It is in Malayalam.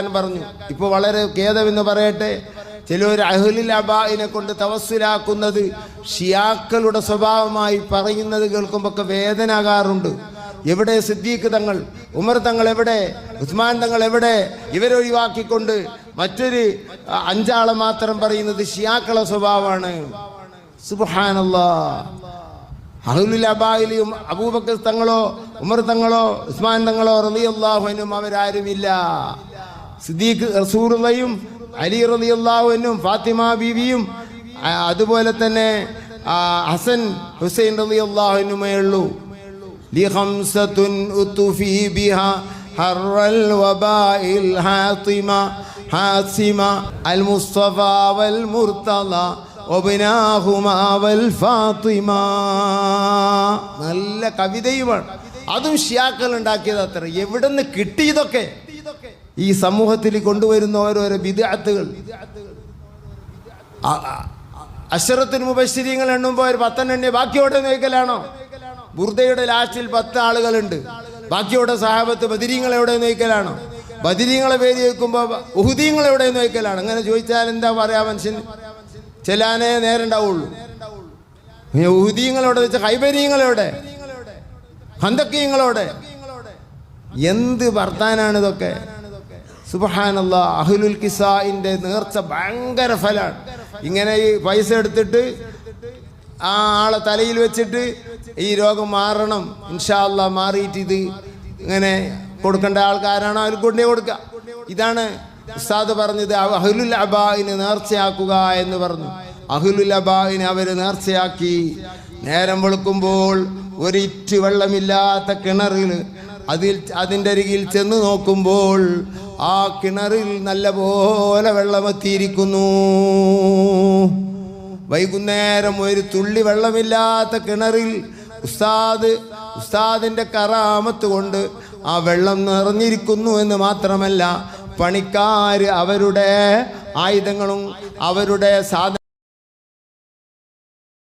പറഞ്ഞു. ഇപ്പോൾ വളരെ ഖേദമെന്ന് പറയട്ടെ, ചിലർ അഹ്ലുൽ അബാഇനെ കൊണ്ട് തവസ്സുലാക്കുന്നത് ഷിയാക്കളുടെ സ്വഭാവമായി പറയുന്നത് കേൾക്കുമ്പോൾ വേദനാകാറുണ്ട്. എവിടെ സിദ്ദീഖ് തങ്ങൾ, ഉമർ തങ്ങൾ എവിടെ, ഉസ്മാൻ തങ്ങൾ എവിടെ? ഇവരൊഴിവാക്കിക്കൊണ്ട് മറ്റൊരു അഞ്ചാളെ മാത്രം പറയുന്നത് ഷിയാക്കളെ സ്വഭാവമാണ്. സുബ്ഹാനല്ലാഹ്. അഹ്ലുൽ അബായിലും അബൂബക്കർ തങ്ങളോ ഉമർ തങ്ങളോ ഉസ്മാൻ തങ്ങളോ റളിയല്ലാഹു അൻഹും അവരാരുമില്ല. സിദ്ദീഖ് റസൂലുള്ളയും അലി റളിയല്ലാഹു അൻഹും ഫാത്തിമ ബീവിയും അതുപോലെ തന്നെ ഹസൻ ഹുസൈൻ റളിയല്ലാഹു അൻഹുമേ ഉള്ളൂ. ലി ഖംസത്തുൻ ഉതുഫി ബിഹാ ഹർറൽ വബാഇൽ ഹാതിമ ഹാസിമ അൽ മുസ്തഫ വൽ മുർതള ഒബ്നാഹുമാ വൽ ഫാത്തിമ. നല്ല കവിതയുമാണ്. അതും ഷിയാക്കൾ ഉണ്ടാക്കിയത്. അത്ര എവിടെ നിന്ന് കിട്ടിയതൊക്കെ ഈ സമൂഹത്തിൽ കൊണ്ടുവരുന്ന ഓരോരോ ബിദ്അത്തുകൾ. അശ്റത്തുൽ മുബശ്ശിരീങ്ങൾ എണ്ണുമ്പോൾ ഒരു 10 എണ്ണി ബാക്കിയോടെ നോക്കലാണോ? ബുർദയുടെ ലാസ്റ്റിൽ 10 ആളുകളുണ്ട്, ബാക്കിയോടെ സഹാബത്ത് ബദരീങ്ങൾ എവിടെ നോക്കലാണോ? ബദരീങ്ങളെ പേര് ചോദിക്കുമ്പോൾ ഉഹുദീങ്ങൾ എവിടെ നോക്കലാണ്. അങ്ങനെ ചോദിച്ചാൽ എന്താ പറയാ മനുഷ്യൻ? ചെല്ലാനേ നേരുണ്ടാവുള്ളൂ. ഉഹുദീങ്ങളോടെ വെച്ച ഖൈബരീങ്ങളെവിടെ, ഖന്തക്കീങ്ങളോടെ? എന്ത് വർത്താനാണ് ഇതൊക്കെ? സുബ്ഹാനല്ലാഹ്. അഹ്ലുൽ കിസാഇന്റെ നേർച്ച ഭയങ്കര ഫലാണ്. ഇങ്ങനെ ഈ പൈസ എടുത്തിട്ട് ആ ആളെ തലയിൽ വെച്ചിട്ട് ഈ രോഗം മാറണം, ഇൻഷാ അല്ലാഹ് മാറിയിട്ട് ഇത് ഇങ്ങനെ കൊടുക്കേണ്ട ആൾക്കാരാണോ അതിൽ കൊണ്ടേ കൊടുക്കുക. ഇതാണ് ഉസ്താദ് പറഞ്ഞത്, അഹ്ലുൽ അബാഇനെ നേർച്ചയാക്കുക എന്ന് പറഞ്ഞു. അഹ്ലുൽ അബാഇനെ അവർ നേർച്ചയാക്കി. നേരം വെളുക്കുമ്പോൾ ഒരിറ്റ് വെള്ളമില്ലാത്ത കിണറിൽ അതിൻ്റെ അരികിൽ ചെന്ന് നോക്കുമ്പോൾ ആ കിണറിൽ നല്ല പോലെ വെള്ളമെത്തിയിരിക്കുന്നു. വൈകുന്നേരം ഒരു തുള്ളി വെള്ളമില്ലാത്ത കിണറിൽ ഉസ്താദിന്റെ കറാമത്ത് കൊണ്ട് ആ വെള്ളം നിറഞ്ഞിരിക്കുന്നു എന്ന് മാത്രമല്ല, പണിക്കാർ അവരുടെ ആയുധങ്ങളും അവരുടെ സാധന